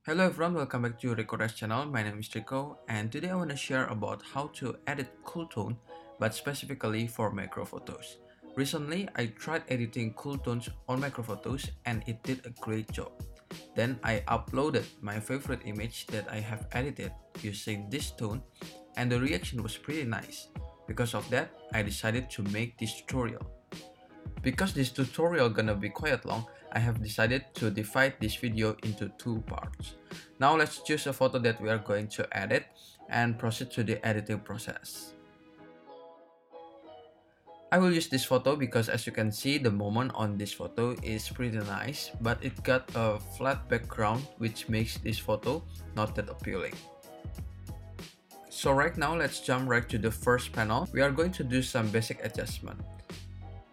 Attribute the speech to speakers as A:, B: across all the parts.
A: Hello everyone, welcome back to Recorders channel. My name is Rico and today I want to share about how to edit cool tone but specifically for macro photos. Recently I tried editing cool tones on macro photos and it did a great job. Then I uploaded my favorite image that I have edited using this tone and the reaction was pretty nice. Because of that, I decided to make this tutorial. Because this tutorial gonna be quite long, I have decided to divide this video into two parts. Now let's choose a photo that we are going to edit and proceed to the editing process. I will use this photo because as you can see, the moment on this photo is pretty nice, but it got a flat background which makes this photo not that appealing. So right now, let's jump right to the first panel. We are going to do some basic adjustment.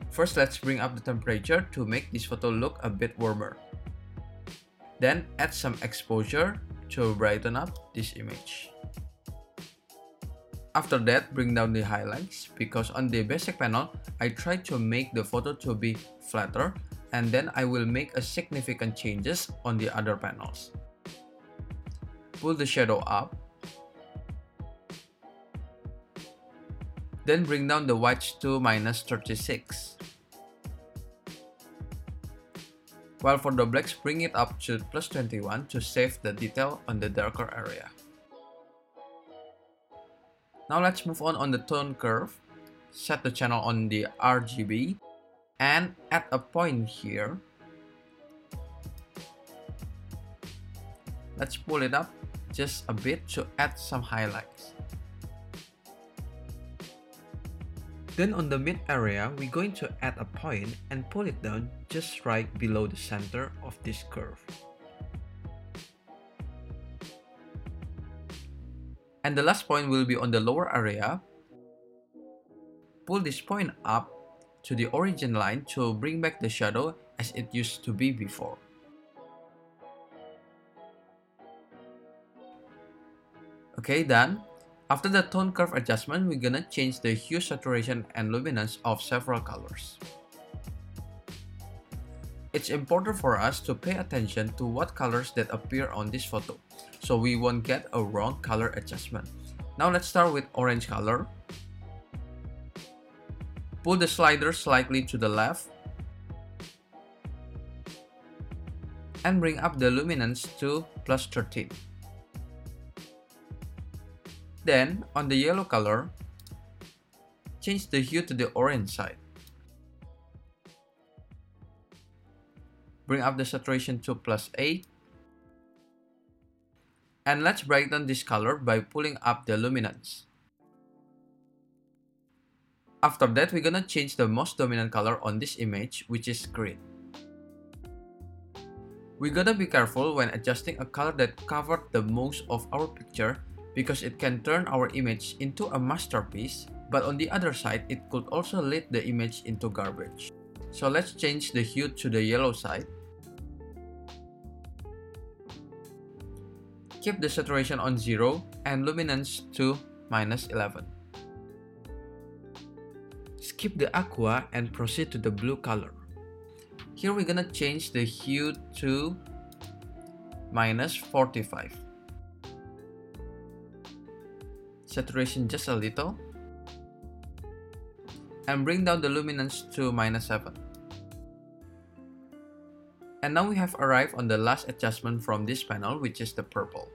A: First, let's bring up the temperature to make this photo look a bit warmer. Then add some exposure to brighten up this image. After that, bring down the highlights because on the basic panel, I tried to make the photo to be flatter and then I will make a significant changes on the other panels. Pull the shadow up. Then bring down the whites to -36. While for the blacks, bring it up to +21 to save the detail on the darker area. Now let's move on the tone curve. Set the channel on the RGB and add a point here. Let's pull it up just a bit to add some highlights. Then on the mid area, we're going to add a point and pull it down just right below the center of this curve. And the last point will be on the lower area. Pull this point up to the origin line to bring back the shadow as it used to be before. Okay, done. After the tone curve adjustment, we're gonna change the hue, saturation, and luminance of several colors. It's important for us to pay attention to what colors that appear on this photo, so we won't get a wrong color adjustment. Now let's start with orange color. Pull the slider slightly to the left and bring up the luminance to +13. Then, on the yellow color, change the hue to the orange side. Bring up the saturation to +8. And let's brighten this color by pulling up the luminance. After that, we're gonna change the most dominant color on this image, which is green. We gotta be careful when adjusting a color that covered the most of our picture because it can turn our image into a masterpiece, but on the other side, it could also lead the image into garbage. So let's change the hue to the yellow side. Keep the saturation on 0 and luminance to -11. Skip the aqua and proceed to the blue color. Here we're gonna change the hue to -45. Saturation just a little. And bring down the luminance to -7. And now we have arrived on the last adjustment from this panel, which is the purple.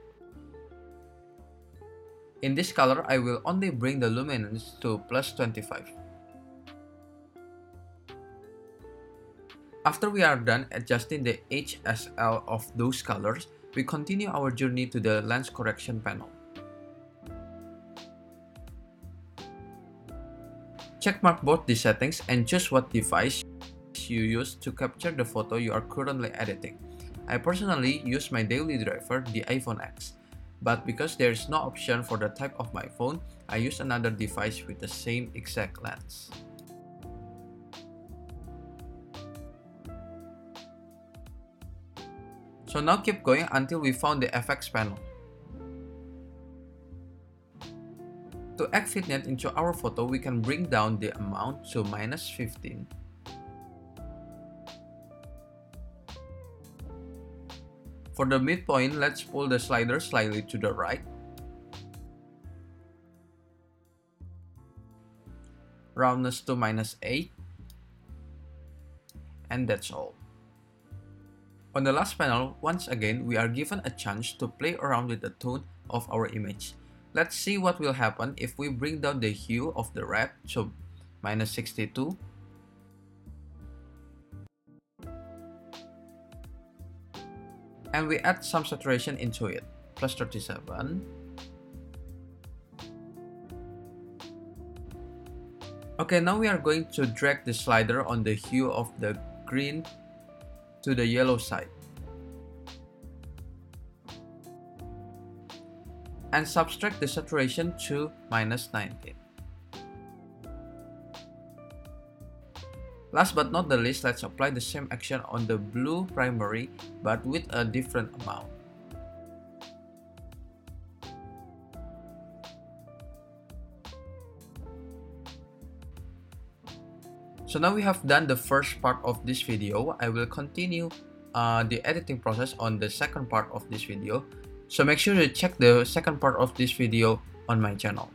A: In this color, I will only bring the luminance to +25. After we are done adjusting the HSL of those colors, we continue our journey to the lens correction panel. Checkmark both the settings and choose what device you use to capture the photo you are currently editing. I personally use my daily driver, the iPhone X, but because there is no option for the type of my phone, I use another device with the same exact lens. So now keep going until we found the effects panel. To add vignette into our photo, we can bring down the amount to -15. For the midpoint, let's pull the slider slightly to the right. Roundness to -8. And that's all. On the last panel, once again, we are given a chance to play around with the tone of our image. Let's see what will happen if we bring down the hue of the red to -62. And we add some saturation into it, +37. Okay, now we are going to drag the slider on the hue of the green to the yellow side. And subtract the saturation to -19. Last but not the least, let's apply the same action on the blue primary but with a different amount. So now we have done the first part of this video. I will continue the editing process on the second part of this video. So make sure to check the second part of this video on my channel.